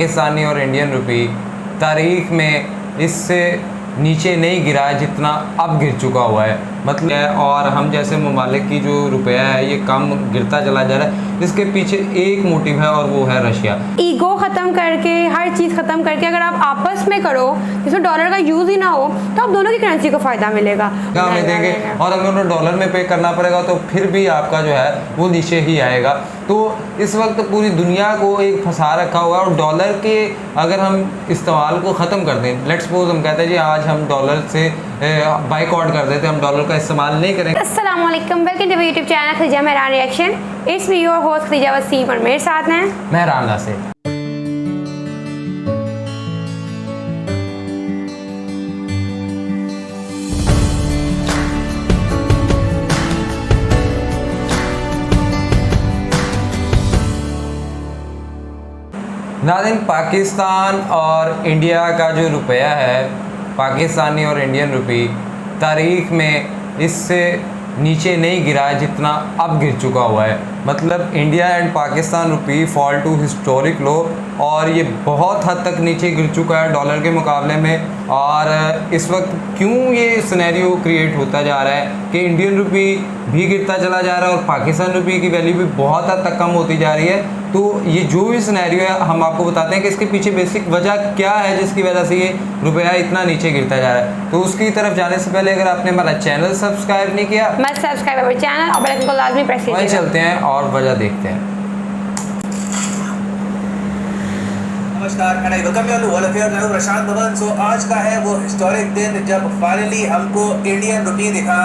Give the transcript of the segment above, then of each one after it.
पाकिस्तानी और Indian rupee तारीख में इससे नीचे नहीं गिरा है जितना अब गिर चुका हुआ है। मतलब और हम जैसे ममालिक की जो रुपया है ये कम गिरता चला जा रहा है। इसके पीछे एक मोटिव है और वो है रशिया। ईगो ख़त्म करके, हर चीज़ ख़त्म करके अगर आप आपस में करो जिसमें डॉलर का यूज़ ही ना हो तो आप दोनों की करेंसी को फ़ायदा मिलेगा। हमें देंगे और अगर उन्हें डॉलर में पे करना पड़ेगा तो फिर भी आपका जो है वो नीचे ही आएगा। तो इस वक्त पूरी दुनिया को एक फंसा रखा हुआ है और डॉलर के अगर हम इस्तेमाल को ख़त्म कर दें, लेट्स सपोज हम कहते हैं जी आज हम डॉलर से बाइकआउट कर देते हैं, हम डॉलर का इस्तेमाल नहीं करेंगे। अस्सलाम वालेकुम, welcome to YouTube channel Khadija Mehran reaction. It's me your host Khadija Waseem और मेरे साथ हैं मेहरान नासिर। नाज़रीन, पाकिस्तान और इंडिया का जो रुपया है, पाकिस्तानी और इंडियन रुपी तारीख में इससे नीचे नहीं गिरा है जितना अब गिर चुका हुआ है। मतलब India and Pakistan rupee fall to historic low और ये बहुत हद तक नीचे गिर चुका है डॉलर के मुकाबले में। और इस वक्त क्यों ये सिनेरियो क्रिएट होता जा रहा है कि इंडियन रुपी भी गिरता चला जा रहा है और पाकिस्तान रुपी की वैल्यू भी बहुत हद तक कम होती जा रही है। तो ये जो भी सिनेरियो है हम आपको बताते हैं कि इसके पीछे बेसिक वजह क्या है जिसकी वजह से ये रुपया इतना नीचे गिरता जा रहा है। तो उसकी तरफ जाने से पहले अगर आपने हमारा चैनल सब्सक्राइब नहीं किया, मैं सब्सक्राइब अवर चैनल और बेल आइकन को लाजमी प्रेस कीजिए। चलते हैं और वजह देखते हैं। नमस्कार, प्रशांत भवन। सो आज का है वो हिस्टोरिक दिन जब फाइनली हमको इंडियन रुपी दिखा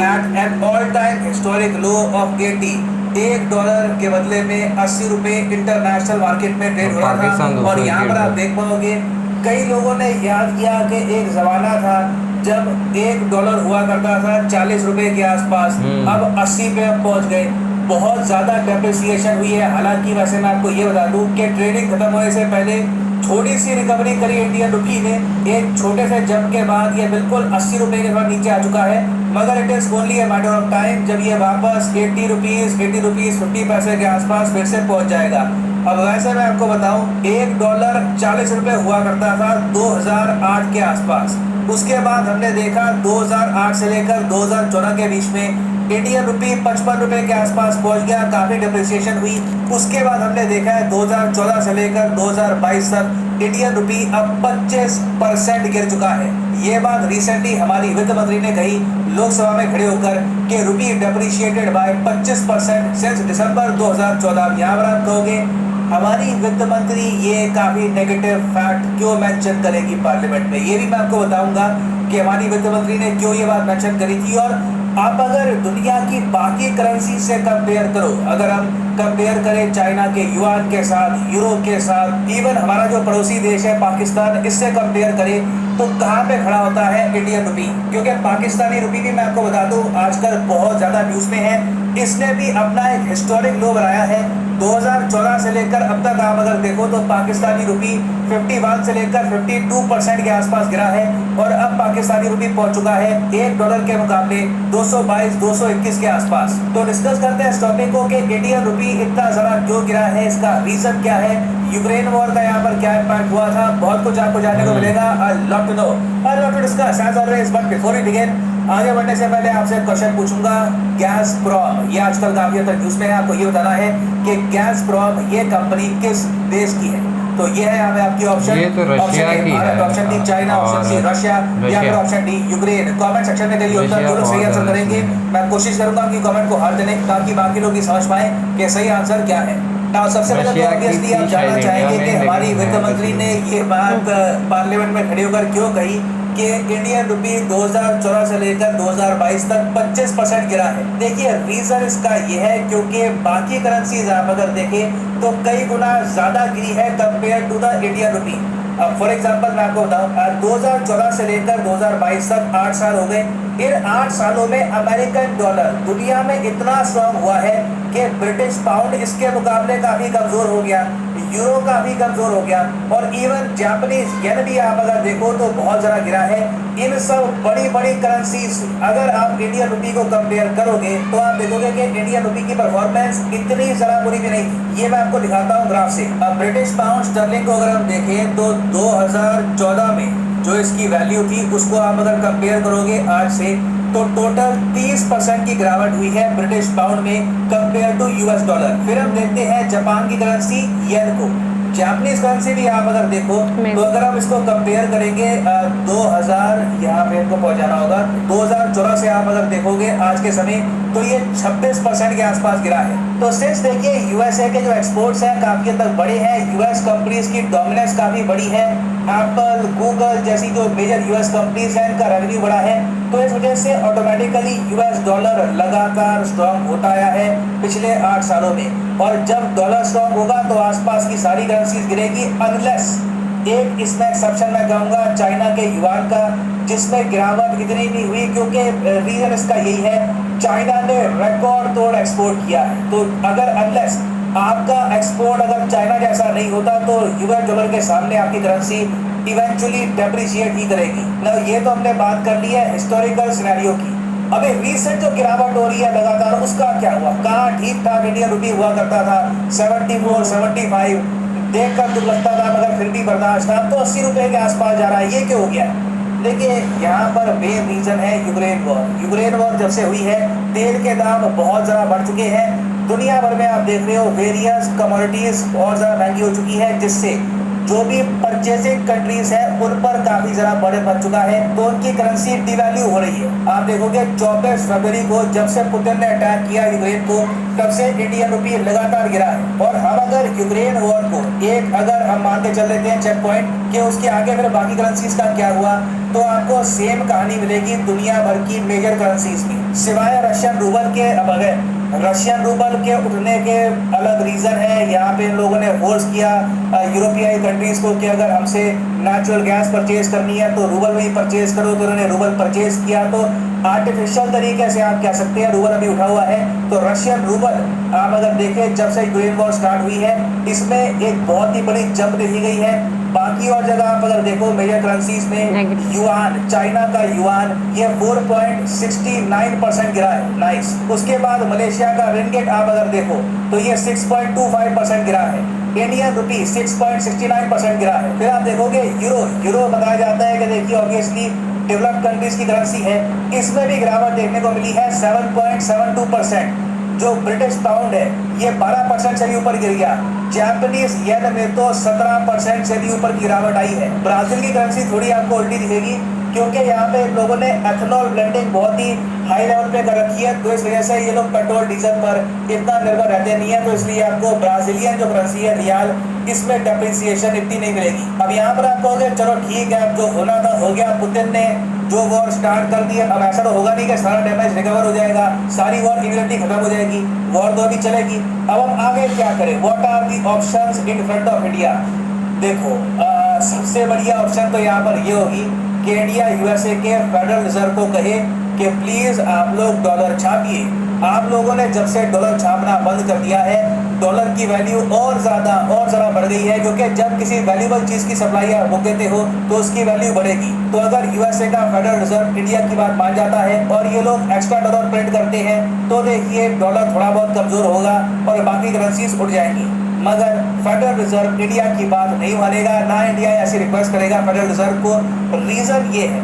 at an all time historic low of 80। $1 के बदले में 80 रुपए इंटरनेशनल मार्केट में ट्रेड हो रहा था। और यहाँ पर आप देख पाओगे कई लोगों ने याद किया कि एक जमाना था जब $1 हुआ करता था 40 रुपए के आसपास, अब 80 पे पहुंच गए। बहुत ज़्यादा डेप्रिसिएशन हुई है। हालांकि वैसे मैं आपको ये बता दूं कि ट्रेडिंग खत्म होने से पहले थोड़ी सी रिकवरी करी इंडियन रुपी ने। एक छोटे से जंप के बाद ये बिल्कुल 80 रुपए के बाद नीचे आ चुका है, मगर it is only a matter of time जब ये वापस 80 रुपीज़ 50 पैसे के आसपास फिर से पहुंच जाएगा। अब वैसे मैं आपको बताऊं $1 40 रुपए हुआ करता था 2008 के आसपास। उसके बाद हमने देखा 2008 से लेकर 2014 के बीच में इंडियन रुपी 55 रुपए के आसपास पहुंच गया, काफ़ी डिप्रिसिएशन हुई। उसके बाद हमने देखा है 2014 से लेकर 2022 तक इंडियन रुपी अब 25% गिर चुका है। ये बात रिसेंटली हमारी वित्त मंत्री ने कही लोकसभा में खड़े होकर कि रुपी डेप्रिशिएटेड बाय 25% सिंस दिसंबर 2014। यहाँ पर आप कहोगे हमारी वित्त मंत्री ये काफ़ी नेगेटिव फैक्ट क्यों मेंशन करेगी पार्लियामेंट में। ये भी मैं आपको बताऊंगा कि हमारी वित्त मंत्री ने क्यों ये बात मेंशन करी थी। और आप अगर दुनिया की बाकी करेंसी से कंपेयर करो, अगर हम कंपेयर करें चाइना के युआन के साथ, यूरो के साथ, इवन हमारा जो पड़ोसी देश है पाकिस्तान, इससे कंपेयर करें तो कहाँ पे खड़ा होता है इंडियन रुपी। क्योंकि पाकिस्तानी रुपी भी मैं आपको बता दूं आजकल बहुत ज़्यादा न्यूज़ में है। इसने भी अपना एक हिस्टोरिक लो बनाया है। 2014 से लेकर अब तक आप अगर देखो तो पाकिस्तानी रुपी 51 से लेकर 52% के आसपास गिरा है और अब पाकिस्तानी रुपी पहुंच चुका है $1 के मुकाबले 222-221 के आसपास। तो डिस्कस करते हैं इस टॉपिक को कि इंडियन रुपी इतना ज़्यादा क्यों गिरा है, इसका रीज़न क्या है, यूक्रेन वॉर का यहाँ पर क्या इम्पैक्ट हुआ था। बहुत कुछ आपको जानने को मिलेगा। Lot to know, lot to discuss as always. But before we begin, आगे बढ़ने से पहले आपसे क्वेश्चन पूछूंगा। गैज़प्रॉम ये आजकल काफी हद तक न्यूज़ में है। आपको ये बताना है कि गैज़प्रॉम ये कंपनी किस देश की है। तो ये है यहाँ पे आपकी ऑप्शन। ये तो रशिया की है। Option D China, option C Russia या फिर option D Ukraine. Comment section में करिए उत्तर, जो लोग सही आंसर करेंगे मैं कोशिश करूंगा कि कमेंट को हर देने ताकि बाकी लोग भी समझ पाए कि सही आंसर क्या है। सबसे पहले तो ऑब्वियसली आप जानना चाहेंगे कि हमारी वित्त मंत्री ने ये बात पार्लियामेंट में खड़े होकर क्यों कही कि इंडियन रुपी 2014 से लेकर 2022 तक 25% गिरा है। देखिए रीज़न इसका ये है क्योंकि बाकी करेंसीज आप अगर देखें तो कई गुना ज़्यादा गिरी है compare to the Indian rupee. अब फॉर एग्जांपल मैं आपको बताऊं 2014 से लेकर 2022 तक 8 साल हो गए। इन 8 सालों में अमेरिकन डॉलर दुनिया में इतना स्ट्रॉन्ग हुआ है कि ब्रिटिश पाउंड इसके मुकाबले काफ़ी कमज़ोर हो गया। यूरो काफी कमजोर हो गया और इवन जापानीज येन भी आप अगर देखो तो बहुत ज्यादा गिरा है। इन सब बड़ी बड़ी करेंसीज अगर आप इंडियन रुपी को कंपेयर करोगे तो आप देखोगे कि इंडियन रुपी की परफॉर्मेंस इतनी जरा बुरी भी नहीं थी। ये मैं आपको दिखाता हूँ ग्राफ से। अब ब्रिटिश पाउंड स्टर्लिंग को अगर हम देखें तो 2014 में जो इसकी वैल्यू थी उसको आप अगर कंपेयर करोगे आज से तो टोटल 30% की गिरावट हुई है ब्रिटिश पाउंड में कंपेयर टू यूएस डॉलर। फिर हम देखते हैं जापान की करेंसी येन को। जापानीज करेंसी भी आप अगर देखो तो अगर हम इसको कंपेयर करेंगे 2000 यहाँ पे इनको पहुंचाना होगा 2014 से आप अगर देखोगे आज के समय तो ये 26% के आसपास गिरा है। तो सिंस देखिए यूएसए के जो एक्सपोर्ट्स हैं काफी हद तक बड़े हैं, यूएस कंपनीज की डोमिनेंस काफी बड़ी है, एप्पल गूगल जैसी जो मेजर यूएस कंपनीज हैं इनका रेवेन्यू बड़ा है, तो इस वजह से ऑटोमेटिकली यूएस डॉलर लगातार स्ट्रॉन्ग होता आया है पिछले 8 सालों में। और जब डॉलर स्ट्रॉन्ग होगा तो आसपास की सारी करेंसीज गिरेगी अनलेस एक इसमें एक्सेप्शन मैं कहूँगा चाइना के युआन का, जिसमें गिरावट इतनी नहीं हुई क्योंकि रीजन इसका यही है चाइना ने रिकॉर्ड तोड़ एक्सपोर्ट किया है। तो अगर अनलेस आपका एक्सपोर्ट अगर चाइना जैसा नहीं होता तो यूएस डॉलर के सामने आपकी करेंसी इवेंचुअली डेप्रिशिएट ही करेगी ना। ये तो हमने बात कर ली है हिस्टोरिकल सिनेरियो की। अभी रीसेंट जो गिरावट हो रही है लगातार उसका क्या हुआ? कहाँ ठीक ठाक इंडियन रुपी हुआ करता था 74 75 देख कर दुख लगता था मगर फिर भी बर्दाश्त था, तो 80 रुपए के आसपास जा रहा है। ये क्यों हो गया? देखिए यहाँ पर मेन रीजन है यूक्रेन वॉर। यूक्रेन वॉर जब से हुई है तेल के दाम बहुत ज़्यादा बढ़ चुके हैं। दुनिया भर में आप देख रहे हो वेरियस कमोडिटीज बहुत ज़्यादा महंगी हो चुकी है, जिससे जो भी परचेसिंग कंट्रीज है उन पर काफी ज्यादा बर्डन बन चुका है, तो उनकी करेंसी डिवैल्यू हो रही है। आप देखोगे 24 फरवरी को जब से पुतिन ने अटैक किया यूक्रेन को तब से इंडियन रुपी लगातार गिरा है। और हम अगर यूक्रेन वॉर को एक अगर हम मान के चल लेते हैं चेक पॉइंट कि उसके आगे फिर बाकी करेंसीज का क्या हुआ, तो आपको सेम कहानी मिलेगी दुनिया भर की मेजर करेंसीज की, सिवाय रशियन रूबल के। अब अगर रशियन रूबल के उठने के अलग रीजन है, यहाँ पे इन लोगों ने फोर्स किया यूरोपियाई कंट्रीज को कि अगर हमसे नेचुरल गैस परचेज करनी है तो रूबल में ही परचेज करो, तो उन्होंने रूबल परचेज किया। तो आर्टिफिशियल तरीके से आप कह सकते हैं रूबल अभी उठा हुआ है। तो रशियन रूबल आप अगर देखें जब से यूक्रेन वॉर स्टार्ट हुई है इसमें एक बहुत ही बड़ी जंप देखी गई है। बाकी और जगह आप अगर देखो मेजर करेंसीज में युआन, चाइना का युआन ये 4.69% गिरा है, नाइस। उसके बाद मलेशिया का रिंगिट आप अगर देखो तो ये 6.25% गिरा है। इंडियन रुपी 6.69% गिरा है। फिर आप देखोगे यूरो बताया जाता है कि देखिए ऑब्वियसली डेवलप्ड कंट्रीज की करेंसी है, इसमें भी गिरावट देखने को मिली है 7.72%। जो ब्रिटिश पाउंड है ये 12% से भी ऊपर गिर गया। जापानीज येन में तो 17% से भी ऊपर की गिरावट आई है। ब्राजील की करेंसी थोड़ी आपको उल्टी दिखेगी क्योंकि यहाँ पे लोगों ने एथेनॉल ब्लेंडिंग बहुत ही हाई लेवल पे कर रखी है, तो इस वजह से ये लोग पेट्रोल डीजल पर इतना निर्भर रहते नहीं है, तो इसलिए आपको ब्राजीलियन जो करेंसी है रियाल इसमें डेप्रिसिएशन इतनी नहीं मिलेगी। अब यहाँ पर आप कहोगे चलो ठीक है अब जो होना था हो गया, पुतिन ने जो वॉर स्टार्ट कर दिया, अब ऐसा तो होगा नहीं कि सारा डैमेज रिकवर हो जाएगा, सारी वॉर इमीडिएटली खत्म हो जाएगी, वॉर तो अभी चलेगी। अब हम आगे क्या करें? What are the options in front of India? देखो सबसे बढ़िया ऑप्शन तो यहाँ पर ये होगी कि इंडिया यूएसए के फेडरल रिजर्व को कहे कि प्लीज आप लोग डॉलर छापिए। आप लोगों ने जब से डॉलर छापना बंद कर दिया है डॉलर की वैल्यू और ज़्यादा बढ़ गई है, क्योंकि जब किसी वैल्यूबल चीज़ की सप्लाई आप बुक देते हो तो उसकी वैल्यू बढ़ेगी। तो अगर यूएसए का फेडरल रिजर्व इंडिया की बात मान जाता है और ये लोग एक्स्ट्रा डॉलर प्रिंट करते हैं तो देखिए डॉलर थोड़ा बहुत कमज़ोर होगा और बाकी करेंसीज उठ जाएंगी। मगर फेडरल रिजर्व इंडिया की बात नहीं मानेगा, ना इंडिया ऐसी रिक्वेस्ट करेगा फेडरल रिजर्व को। रीज़न ये है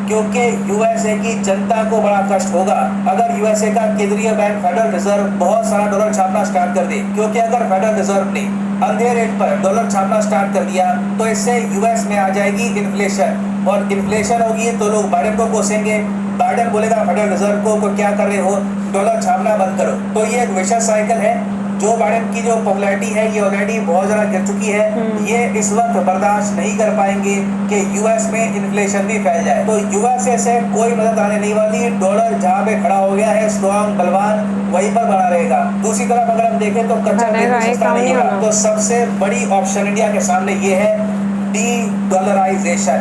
क्योंकि यूएसए की जनता को बड़ा कष्ट होगा अगर यूएसए का केंद्रीय बैंक फेडरल रिजर्व बहुत सारा डॉलर छापना स्टार्ट कर दे, क्योंकि अगर फेडरल रिजर्व ने अंधे रेट पर डॉलर छापना स्टार्ट कर दिया तो इससे यूएस में आ जाएगी इन्फ्लेशन, और इन्फ्लेशन होगी तो लोग बाइडेन को कोसेंगे। बाइडेन बोलेगा फेडरल रिजर्व को क्या कर रहे हो, डॉलर छापना बंद करो। तो ये एक विशेष साइकिल है। जो बाइडेन की जो पॉपुलैरिटी है ये ऑलरेडी बहुत ज़्यादा गिर चुकी है, ये इस वक्त बर्दाश्त नहीं कर पाएंगे कि यूएस में इन्फ्लेशन भी फैल जाए। तो यूएसए से कोई मदद आने नहीं वाली, डॉलर जहाँ पे खड़ा हो गया है स्ट्रॉन्ग बलवान वहीं पर बना रहेगा। दूसरी तरफ अगर हम देखें तो कच्चा तेल सस्ता नहीं होगा। तो सबसे बड़ी ऑप्शन इंडिया के सामने ये है डी डॉलराइजेशन।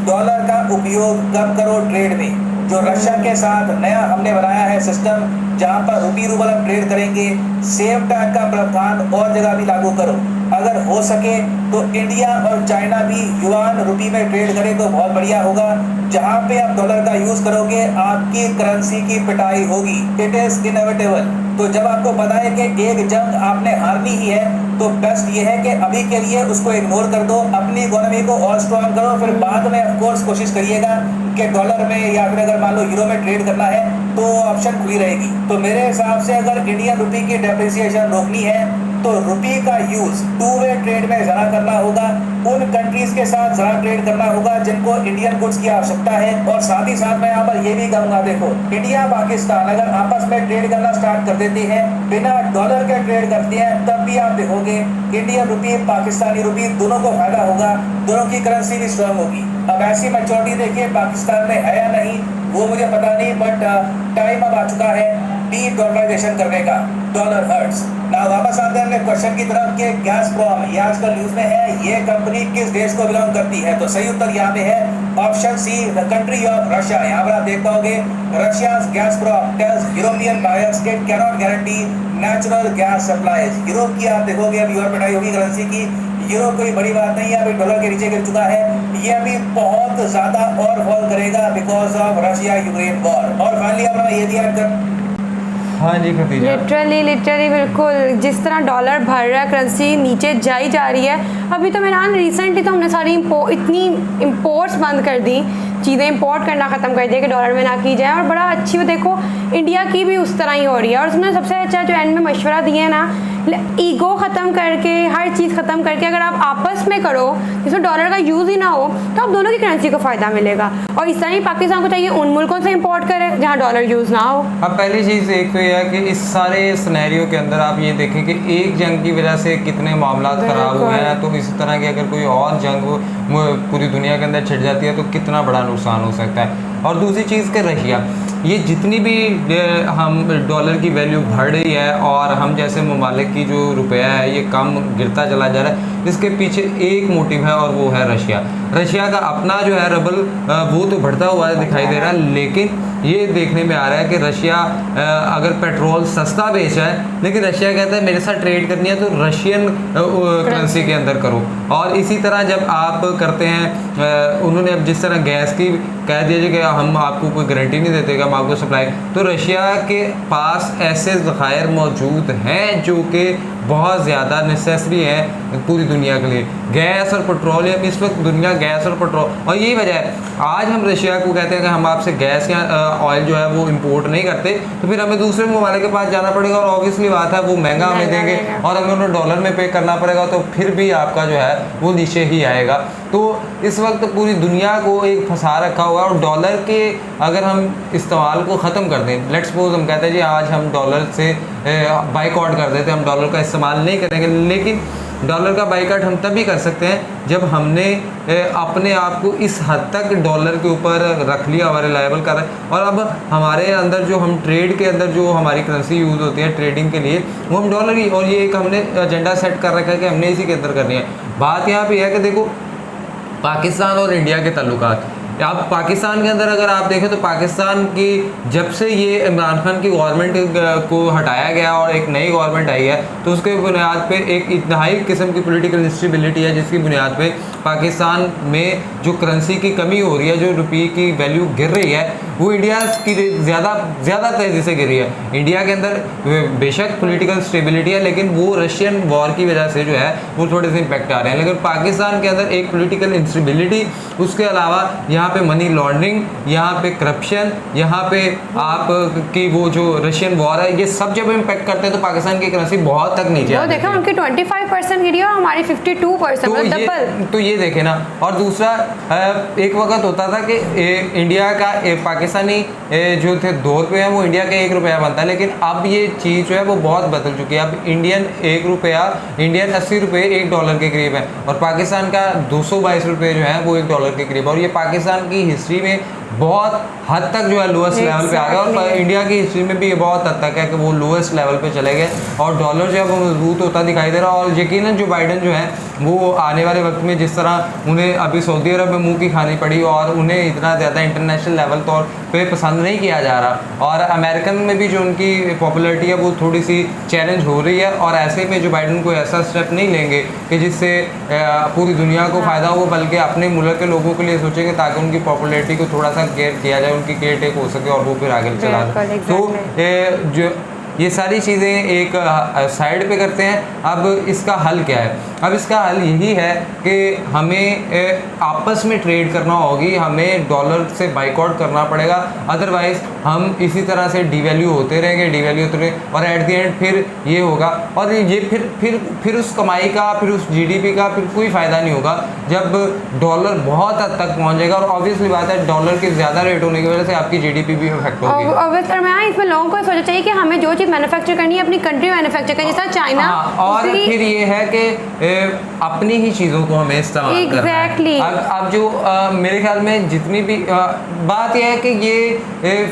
डॉलर का उपयोग कब करो? ट्रेड में। जो रशिया के साथ नया हमने बनाया है सिस्टम जहां पर रुपी रूबल हम ट्रेड करेंगे। सेम टाइप का प्रावधान और जगह भी लागू करो। अगर हो सके तो इंडिया और चाइना भी युआन रुपी में ट्रेड करें तो बहुत बढ़िया होगा। जहां पे आप डॉलर का यूज करोगे आपकी करेंसी की पिटाई होगी। It is inevitable. तो जब आपको पता है कि एक जंग आपने हारनी ही है तो बेस्ट ये है कि अभी के लिए उसको इग्नोर कर दो, अपनी इकोनॉमी को और स्ट्रॉन्ग करो, फिर बाद में ऑफ कोर्स कोशिश करिएगा कि डॉलर में या फिर अगर मान लो यूरो में ट्रेड करना है तो ऑप्शन खुली रहेगी। तो मेरे हिसाब से अगर इंडियन रुपी की डेप्रिसिएशन रोकनी है तो रुपी का यूज टू वे ट्रेड में जरा करना होगा। उन कंट्रीज के साथ जरा ट्रेड करना होगा जिनको इंडियन गुड्स की आवश्यकता है। और साथ ही साथ मैं यहाँ पर ये भी कहूंगा, देखो इंडिया पाकिस्तान अगर आपस में ट्रेड करना स्टार्ट कर देते हैं, बिना डॉलर के ट्रेड करते हैं, तब भी आप देखोगे इंडियन रुपी पाकिस्तानी रुपी दोनों को फायदा होगा, दोनों की करेंसी भी स्ट्रांग होगी। अब ऐसी मैच्योरिटी देखिए पाकिस्तान में है या नहीं वो मुझे पता नहीं, बट टाइम अब आ चुका है डी डॉलराइजेशन करने का। Dollar hurts. ना वापस आते हैं अपने क्वेश्चन की तरफ कि गैसप्रोम ये आजकल न्यूज में है, ये कंपनी किस देश को बिलोंग करती है? तो सही उत्तर यहाँ पे है option C, the country of Russia. यहाँ पर आप देख पाओगे Russia's Gazprom tells European buyers it can not guarantee natural gas supplies. Europe की आप देखोगे अब यूरो पिटाई होगी करेंसी की। यूरो कोई बड़ी बात नहीं है, अभी डॉलर के नीचे गिर चुका है, ये अभी बहुत ज्यादा और फॉल करेगा because of Russia Ukraine war. और फाइनली अपना ये भी ऐड कर। हाँ जी खतीजा, लिटरली बिल्कुल जिस तरह डॉलर बढ़ रहा है करेंसी नीचे जाई जा रही है। अभी तो मेरा रिसेंटली तो हमने सारी इतनी इम्पोर्ट्स बंद कर दी, चीज़ें इंपोर्ट करना ख़त्म कर दिया कि डॉलर में ना की जाए। और बड़ा अच्छी वो देखो इंडिया की भी उस तरह ही हो रही है। और उसने सबसे अच्छा जो एंड में मशवरा दिए है ना, ईगो ख़त्म करके हर चीज़ ख़त्म करके अगर आप आपस में करो जिसमें डॉलर का यूज़ ही ना हो तो आप दोनों की करेंसी को फ़ायदा मिलेगा। और इस तरह ही पाकिस्तान को चाहिए उन मुल्कों से इंपोर्ट करे जहाँ डॉलर यूज़ ना हो। अब पहली चीज़ एक तो यह है कि इस सारे सिनेरियो के अंदर आप ये देखें कि एक जंग की वजह से कितने मामला ख़राब हुए हैं, तो इसी तरह की अगर कोई और जंग पूरी दुनिया के अंदर छिड़ जाती है तो कितना बड़ा नुकसान हो सकता है। और दूसरी चीज़ कि रशिया, ये जितनी भी हम डॉलर की वैल्यू बढ़ रही है और हम जैसे ममालिक की जो रुपया है ये कम गिरता चला जा रहा है, इसके पीछे एक मोटिव है और वो है रशिया। रशिया का अपना जो है रबल वो तो बढ़ता हुआ दिखाई दे रहा है, लेकिन ये देखने में आ रहा है कि रशिया अगर पेट्रोल सस्ता बेच रहा है लेकिन रशिया कहता है मेरे साथ ट्रेड करनी है तो रशियन करेंसी के अंदर करो। और इसी तरह जब आप करते हैं, उन्होंने अब जिस तरह गैस की कह दिया कि हम आपको कोई गारंटी नहीं देते कि हम आपको सप्लाई, तो रशिया के पास ऐसे ज़खायर मौजूद हैं जो कि बहुत ज़्यादा नेसेसरी है पूरी दुनिया के लिए। गैस और पेट्रोलियम इस वक्त दुनिया गैस और पेट्रोल, और यही वजह है आज हम रशिया को कहते हैं कि हम आपसे गैस या ऑयल जो है वो इंपोर्ट नहीं करते, तो फिर हमें दूसरे ममालिक के पास जाना पड़ेगा और ऑब्वियसली बात है वो महंगा हमें देंगे और हमें उन्हें डॉलर में पे करना पड़ेगा, तो फिर भी आपका जो है वो नीचे ही आएगा। तो इस वक्त पूरी दुनिया को एक फंसा रखा हुआ है। और डॉलर के अगर हम इस्तेमाल को ख़त्म कर दें, लेट्स सपोज हम कहते हैं जी आज हम डॉलर से बाइकआउट कर देते हैं, हम डॉलर का इस्तेमाल नहीं करेंगे, लेकिन डॉलर का बाइकआउट हम तभी कर सकते हैं जब हमने अपने आप को इस हद तक डॉलर के ऊपर रख लिया और रिलायबल कर रहा है। और अब हमारे अंदर जो हम ट्रेड के अंदर जो हमारी करेंसी यूज़ होती है ट्रेडिंग के लिए वो हम डॉलर ही, और ये एक हमने एजेंडा सेट कर रखा है कि हमने इसी के अंदर करनी है। बात यहाँ पे है कि देखो पाकिस्तान और इंडिया के ताल्लुकात, आप पाकिस्तान के अंदर अगर आप देखें तो पाकिस्तान की जब से ये इमरान खान की गवर्नमेंट को हटाया गया और एक नई गवर्नमेंट आई है तो उसके बुनियाद पे एक इंतहाई किस्म की पॉलिटिकल इंस्टेबिलिटी है, जिसकी बुनियाद पे पाकिस्तान में जो करेंसी की कमी हो रही है, जो रुपये की वैल्यू गिर रही है, वो इंडिया की ज़्यादा तेज़ी से गिर रही है। इंडिया के अंदर बेशक पॉलिटिकल स्टेबिलिटी है लेकिन वो रशियन वॉर की वजह से जो है वो थोड़े से इम्पैक्ट आ रहे हैं, लेकिन पाकिस्तान के अंदर एक पॉलिटिकल इंस्टेबिलिटी, उसके अलावा यहाँ पे मनी लॉन्ड्रिंग, यहाँ पे करप्शन, यहाँ पे आप की वो जो रशियन वॉर है, ये सब जब इम्पैक्ट करते हैं तो पाकिस्तान की करेंसी बहुत तक नीचे आती है। देखा उनकी 25% गिरी और हमारी 52%, तो ये देखे ना। और दूसरा एक वक्त होता था कि इंडिया का पाकिस्तानी जो थे 2 रुपये हैं वो इंडिया का 1 रुपया बनता है, लेकिन अब ये चीज़ जो है वो बहुत बदल चुकी है। अब इंडियन 1 रुपया, इंडियन 80 रुपये $1 के करीब है और पाकिस्तान का 222 रुपये जो है वो $1 के करीब। और ये पाकिस्तान की हिस्ट्री में बहुत हद तक जो है लोएस्ट लेवल पे आ गया, और Exactly. इंडिया की हिस्ट्री में भी ये बहुत हद तक है कि वो लोएस्ट लेवल पे चले गए और डॉलर जो है वो मजबूत होता दिखाई दे रहा है। और यकीनन जो बाइडन जो है वो आने वाले वक्त में जिस तरह उन्हें अभी सऊदी अरब में मुंह की खानी पड़ी और उन्हें इतना ज़्यादा इंटरनेशनल लेवल तौर पे पसंद नहीं किया जा रहा, और अमेरिकन में भी जो उनकी पॉपुलैरिटी है वो थोड़ी सी चैलेंज हो रही है, और ऐसे में जो बाइडन कोई ऐसा स्टेप नहीं लेंगे कि जिससे पूरी दुनिया को फ़ायदा हो, बल्कि अपने मुल्क के लोगों के लिए सोचेंगे ताकि उनकी पॉपुलैरिटी को थोड़ा सा केयर किया जाए, उनकी केयर टेक हो सके और वो फिर आगे चला बिल्कुल, तो जो ये सारी चीज़ें एक साइड पे करते हैं। अब इसका हल क्या है? अब इसका हल यही है कि हमें आपस में ट्रेड करना होगी, हमें डॉलर से बाइकआउट करना पड़ेगा, अदरवाइज़ हम इसी तरह से डिवैल्यू होते रहेंगे और एट द एंड फिर ये होगा, और ये फिर उस कमाई का, फिर उस जीडीपी का फिर कोई फ़ायदा नहीं होगा जब डॉलर बहुत हद तक पहुँच जाएगा। और ऑब्वियसली बात है डॉलर के ज़्यादा रेट होने की वजह से आपकी जीडीपी भी इफेक्ट होगी। ऑब्वियसली मैं इसमें लोगों को सोचना चाहिए कि हमें जो चीज़ मैन्युफैक्चर करनी है अपनी कंट्री मैन्युफैक्चर करनी, जैसा चाइना। हाँ, और फिर ये है कि अपनी ही चीज़ों को हमें इस्तेमाल करना है। Exactly. अब जो मेरे ख्याल में जितनी भी बात यह है कि ये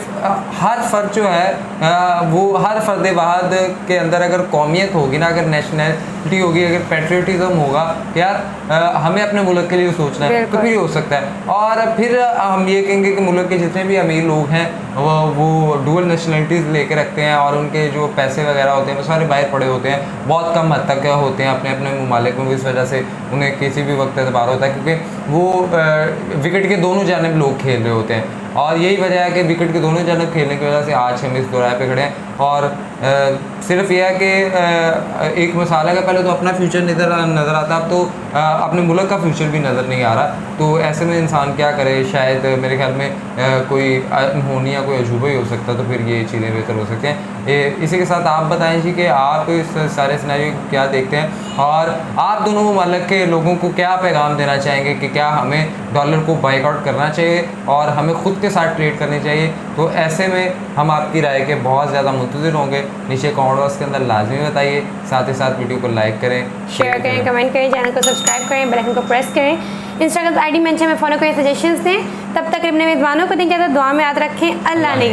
हर फर्द जो है वो हर फर्द वाहद के अंदर अगर कौमियत होगी ना, अगर नेशनलिटी होगी, अगर पेट्रियटिज्म होगा, यार हमें अपने मुल्क के लिए सोचना है, तो फिर हो सकता है। और फिर हम ये कहेंगे कि मुल्क के जितने भी अमीर लोग हैं वो डुअल नेशनलिटीज़ लेके रखते हैं और उनके जो पैसे वगैरह होते हैं वो सारे बाहर पड़े होते हैं, बहुत कम हद तक होते हैं अपने अपने ममालिक में। इस वजह से उन्हें किसी भी वक्त एतबार होता है क्योंकि वो विकेट के दोनों जानिब लोग खेल रहे होते हैं, और यही वजह है कि विकेट के दोनों जानिब खेलने की वजह से आज हम इस दोराहे पे खड़े हैं। और सिर्फ यह है कि एक मसाला है कि पहले तो अपना फ्यूचर नज़र आता, अब तो अपने मुल्क का फ्यूचर भी नज़र नहीं आ रहा। तो ऐसे में इंसान क्या करे? शायद मेरे ख्याल में कोई अनहोनी या कोई अजूबा ही हो सकता, तो फिर ये चीज़ें बेहतर हो सकती हैं। इसी के साथ आप बताएं जी कि आप इस सारे सिनेरियो को क्या देखते हैं, और आप दोनों ममालिक के लोगों को क्या पैगाम देना चाहेंगे कि क्या हमें डॉलर को बाइकआउट करना चाहिए और हमें ख़ुद के साथ ट्रेड करनी चाहिए? तो ऐसे में हम आपकी राय के बहुत ज़्यादा मुंतज़िर होंगे। नीचे कमेंट बॉक्स के अंदर लाजमी बताइए, साथ ही साथ वीडियो को लाइक करें, शेयर करें, कमेंट करें, चैनल को सब्सक्राइब करें, बेल आइकन को प्रेस करें, इंस्टाग्राम आईडी मेंशन में फॉलो करें, सजेशंस दें। तब तक अपने मेज़बानों को दें, दुआ में याद रखें। अल्लाह ने